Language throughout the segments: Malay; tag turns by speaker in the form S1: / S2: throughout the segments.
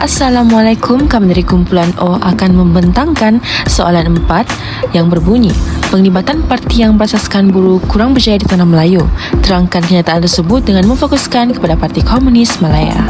S1: Assalamualaikum, kami dari kumpulan O akan membentangkan soalan 4 yang berbunyi, penglibatan parti yang berasaskan buruh kurang berjaya di tanah Melayu. Terangkan kenyataan tersebut dengan memfokuskan kepada Parti Komunis Malaya.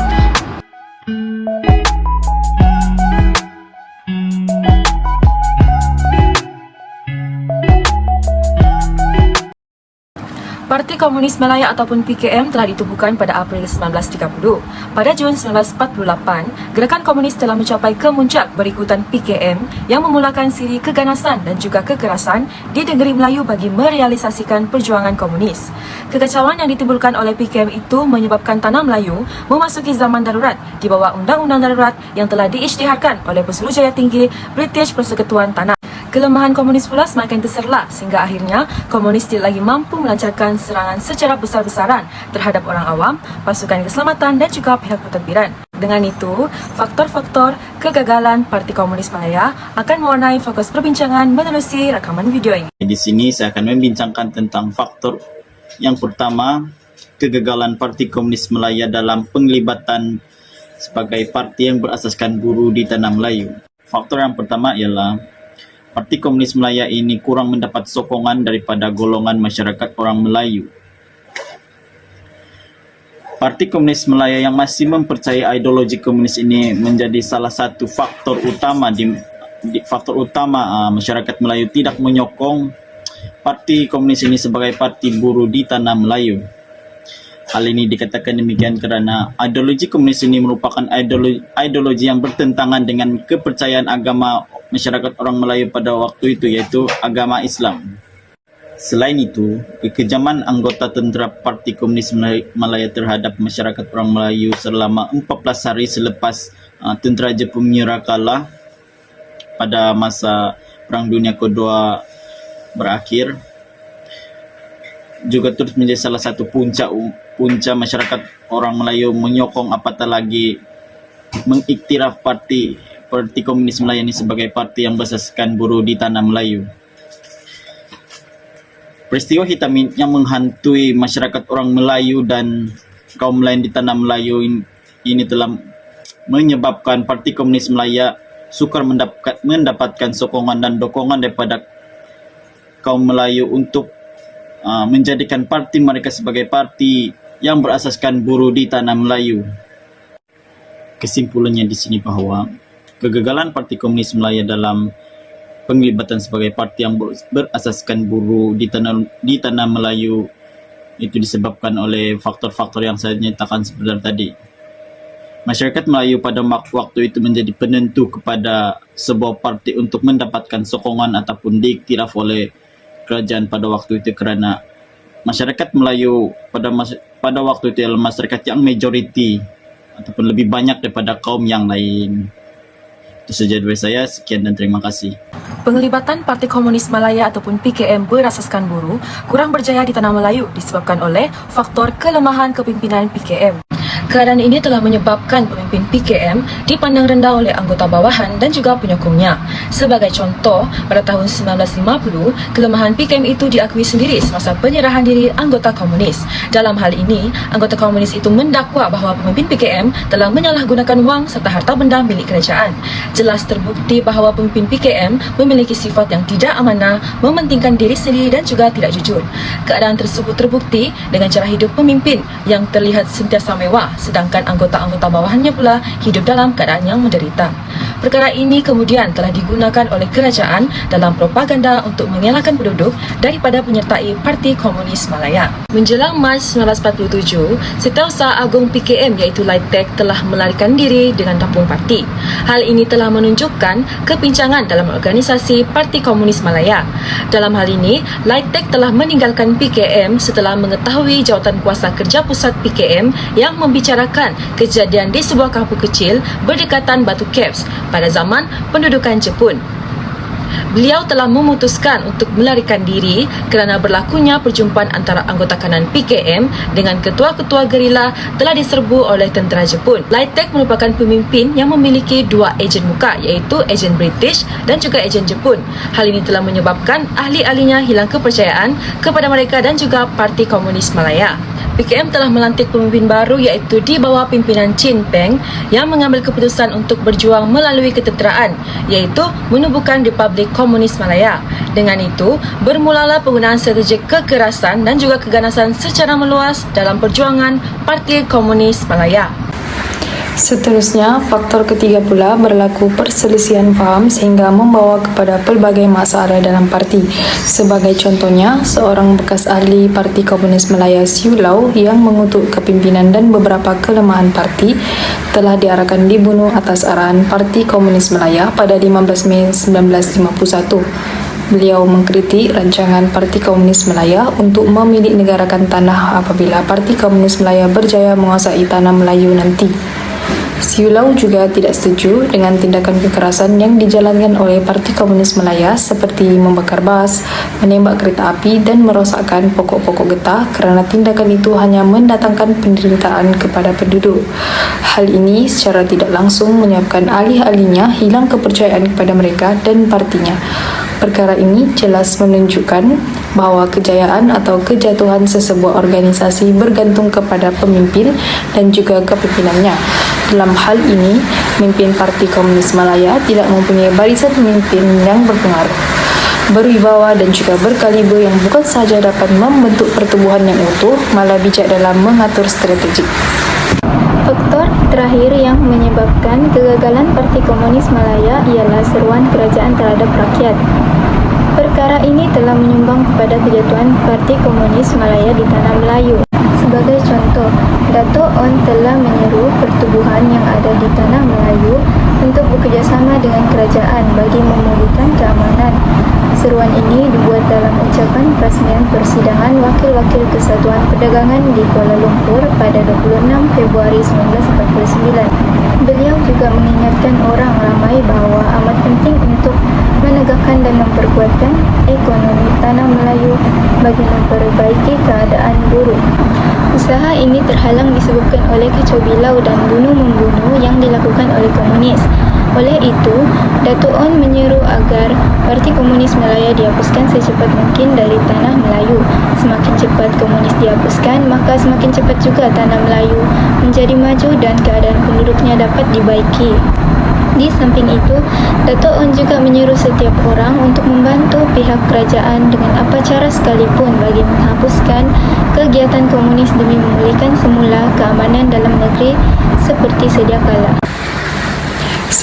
S1: Parti Komunis Malaya ataupun PKM telah ditubuhkan pada April 1930. Pada Jun 1948, gerakan komunis telah mencapai kemuncak berikutan PKM yang memulakan siri keganasan dan juga kekerasan di negeri Melayu bagi merealisasikan perjuangan komunis. Kekacauan yang ditimbulkan oleh PKM itu menyebabkan tanah Melayu memasuki zaman darurat di bawah undang-undang darurat yang telah diisytiharkan oleh Pesuruhjaya Tinggi British Persekutuan Tanah. Kelemahan komunis pula semakin terserlah sehingga akhirnya komunis tidak lagi mampu melancarkan serangan secara besar-besaran terhadap orang awam, pasukan keselamatan dan juga pihak pentadbiran. Dengan itu, faktor-faktor kegagalan Parti Komunis Malaya akan mewarnai fokus perbincangan menerusi rekaman video ini.
S2: Di sini saya akan membincangkan tentang faktor yang pertama, kegagalan Parti Komunis Malaya dalam penglibatan sebagai parti yang berasaskan buruh di tanah Melayu. Faktor yang pertama ialah Parti Komunis Malaya ini kurang mendapat sokongan daripada golongan masyarakat orang Melayu. Parti Komunis Malaya yang masih mempercayai ideologi komunis ini menjadi salah satu faktor utama masyarakat Melayu tidak menyokong Parti Komunis ini sebagai parti buruh di tanah Melayu. Hal ini dikatakan demikian kerana ideologi komunis ini merupakan ideologi yang bertentangan dengan kepercayaan agama masyarakat orang Melayu pada waktu itu, yaitu agama Islam. Selain itu, kekejaman anggota tentera Parti Komunis Malaya terhadap masyarakat orang Melayu selama 14 hari selepas tentera Jepun menyerah kalah pada masa Perang Dunia Kedua berakhir juga terus menjadi salah satu punca masyarakat orang Melayu menyokong apatah lagi mengiktiraf Parti Komunis Malaya ini sebagai parti yang berasaskan buruh di tanah Melayu. Peristiwa hitam yang menghantui masyarakat orang Melayu dan kaum lain di tanah Melayu ini telah menyebabkan Parti Komunis Malaya sukar mendapatkan sokongan dan dukungan daripada kaum Melayu untuk menjadikan parti mereka sebagai parti yang berasaskan buruh di tanah Melayu. Kesimpulannya di sini bahwa kegagalan Parti Komunis Malaya dalam penglibatan sebagai parti yang berasaskan buruh di tanah Melayu itu disebabkan oleh faktor-faktor yang saya nyatakan sebentar tadi. Masyarakat Melayu pada waktu itu menjadi penentu kepada sebuah parti untuk mendapatkan sokongan ataupun diiktiraf oleh kerajaan pada waktu itu kerana masyarakat Melayu pada waktu itu adalah masyarakat yang majoriti ataupun lebih banyak daripada kaum yang lain. Itu saja dari saya, sekian dan terima kasih.
S1: Penglibatan Parti Komunis Malaya ataupun PKM berasaskan buruh kurang berjaya di tanah Melayu disebabkan oleh faktor kelemahan kepimpinan PKM. Keadaan ini telah menyebabkan pemimpin PKM dipandang rendah oleh anggota bawahan dan juga penyokongnya. Sebagai contoh, pada tahun 1950, kelemahan PKM itu diakui sendiri semasa penyerahan diri anggota komunis. Dalam hal ini, anggota komunis itu mendakwa bahawa pemimpin PKM telah menyalahgunakan wang serta harta benda milik kerajaan. Jelas terbukti bahawa pemimpin PKM memiliki sifat yang tidak amanah, mementingkan diri sendiri dan juga tidak jujur. Keadaan tersebut terbukti dengan cara hidup pemimpin yang terlihat sentiasa mewah, sedangkan anggota-anggota bawahannya pula hidup dalam keadaan yang menderita. Perkara ini kemudian telah digunakan oleh kerajaan dalam propaganda untuk mengelakkan penduduk daripada menyertai Parti Komunis Malaya. Menjelang Mac 1947, Setiausaha Agung PKM iaitu Laitek telah melarikan diri dengan tampung parti. Hal ini telah menunjukkan kepincangan dalam organisasi Parti Komunis Malaya. Dalam hal ini, Laitek telah meninggalkan PKM setelah mengetahui jawatan kuasa kerja pusat PKM yang membicarakan kejadian di sebuah kampung kecil berdekatan Batu Caps pada zaman pendudukan Jepun. Beliau telah memutuskan untuk melarikan diri kerana berlakunya perjumpaan antara anggota kanan PKM dengan ketua-ketua gerila telah diserbu oleh tentera Jepun. Laitek merupakan pemimpin yang memiliki dua ejen muka iaitu ejen British dan juga ejen Jepun. Hal ini telah menyebabkan ahli-ahlinya hilang kepercayaan kepada mereka dan juga Parti Komunis Malaya. PKM telah melantik pemimpin baru iaitu di bawah pimpinan Chin Peng yang mengambil keputusan untuk berjuang melalui ketenteraan iaitu menubuhkan Republik Komunis Malaya. Dengan itu, bermulalah penggunaan strategi kekerasan dan juga keganasan secara meluas dalam perjuangan Parti Komunis Malaya.
S3: Seterusnya, faktor ketiga pula berlaku perselisihan faham sehingga membawa kepada pelbagai masalah dalam parti. Sebagai contohnya, seorang bekas ahli Parti Komunis Malaya Siu Lau yang mengutuk kepimpinan dan beberapa kelemahan parti telah diarahkan dibunuh atas arahan Parti Komunis Malaya pada 15 Mei 1951. Beliau mengkritik rancangan Parti Komunis Malaya untuk memilik negarakan tanah apabila Parti Komunis Malaya berjaya menguasai tanah Melayu nanti. Siu Lau juga tidak setuju dengan tindakan kekerasan yang dijalankan oleh Parti Komunis Malaya seperti membakar bas, menembak kereta api dan merosakkan pokok-pokok getah kerana tindakan itu hanya mendatangkan penderitaan kepada penduduk. Hal ini secara tidak langsung menyebabkan alih-alihnya hilang kepercayaan kepada mereka dan partinya. Perkara ini jelas menunjukkan bahawa kejayaan atau kejatuhan sesebuah organisasi bergantung kepada pemimpin dan juga kepimpinannya. Dalam hal ini, pemimpin Parti Komunis Malaya tidak mempunyai barisan pemimpin yang berpengaruh, berwibawa dan juga berkaliber yang bukan sahaja dapat membentuk pertubuhan yang utuh, malah bijak dalam mengatur strategi.
S4: Faktor terakhir yang menyebabkan kegagalan Parti Komunis Malaya ialah seruan kerajaan terhadap rakyat. Perkara ini telah menyumbang kepada kejatuhan Parti Komunis Malaya di tanah Melayu. Sebagai contoh, Dato' On telah menyeru pertubuhan yang ada di tanah Melayu untuk bekerjasama dengan kerajaan bagi memulihkan keamanan. Seruan ini dibuat dalam ucapan peresmian persidangan Wakil-Wakil Kesatuan Perdagangan di Kuala Lumpur pada 26 Februari 1949. Beliau juga mengingatkan orang ramai bahawa amat penting untuk menegakkan dan memperkuatkan ekonomi tanah Melayu bagi memperbaiki keadaan buruh. Usaha ini terhalang disebabkan oleh kacau bilau dan bunuh-membunuh yang dilakukan oleh komunis. Oleh itu, Dato' On menyeru agar Parti Komunis Malaya dihapuskan secepat mungkin dari tanah Melayu. Semakin cepat komunis dihapuskan, maka semakin cepat juga tanah Melayu menjadi maju dan keadaan penduduknya dapat dibaiki. Di samping itu, Dato' On juga menyeru setiap orang untuk membantu pihak kerajaan dengan apa cara sekalipun bagi menghapuskan kegiatan komunis demi memulihkan semula keamanan dalam negeri seperti sedia kala.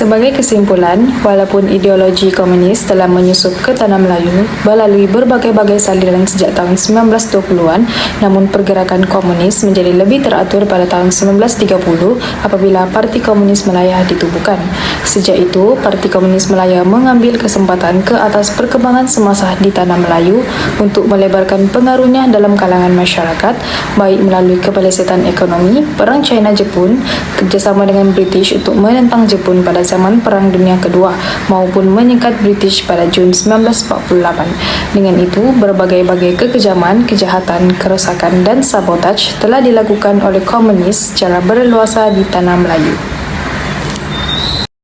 S3: Sebagai kesimpulan, walaupun ideologi komunis telah menyusup ke tanah Melayu melalui berbagai-bagai saliran sejak tahun 1920-an, namun pergerakan komunis menjadi lebih teratur pada tahun 1930 apabila Parti Komunis Malaya ditubuhkan. Sejak itu, Parti Komunis Malaya mengambil kesempatan ke atas perkembangan semasa di tanah Melayu untuk melebarkan pengaruhnya dalam kalangan masyarakat, baik melalui kepelesetan ekonomi, perang China-Jepun, kerjasama dengan British untuk menentang Jepun pada zaman Perang Dunia Kedua maupun menyekat British pada Jun 1948. Dengan itu, berbagai-bagai kekejaman, kejahatan, kerosakan dan sabotaj telah dilakukan oleh komunis secara berleluasa di tanah Melayu.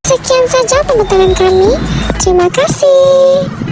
S5: Sekian saja pembincangan kami. Terima kasih.